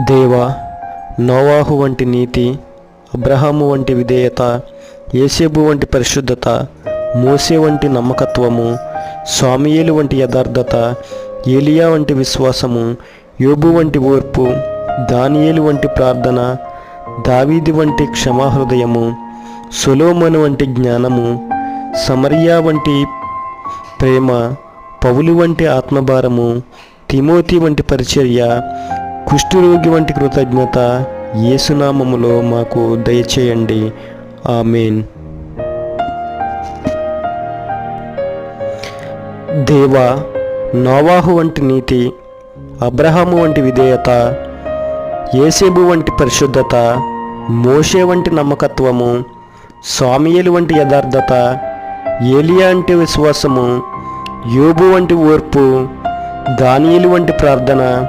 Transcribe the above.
దేవా, నోవాహు వంటి నీతి, అబ్రహాము వంటి విధేయత, యేసేబు వంటి పరిశుద్ధత, మోసే వంటి నమ్మకత్వము, సాముయేలు వంటి యథార్థత, ఏలియా వంటి విశ్వాసము, యోబు వంటి ఓర్పు, దానియేలు వంటి ప్రార్థన, దావీదు వంటి క్షమాహృదయము, సొలొమోను వంటి జ్ఞానము, సమరియా వంటి ప్రేమ, పౌలు వంటి ఆత్మభారము, తిమోతి వంటి పరిచర్య, కుష్ఠరోగి వంటి కృతజ్ఞత యేసునామములో మాకు దయచేయండి. ఆమేన్. దేవా, నోవాహు వంటి నీతి, అబ్రహాము వంటి విధేయత, యేసేబు వంటి పరిశుద్ధత, మోషే వంటి నమ్మకత్వము, సాముయేలు వంటి యథార్థత, ఏలియా వంటి విశ్వాసము, యోబు వంటి ఓర్పు, దానియేలు వంటి ప్రార్థన,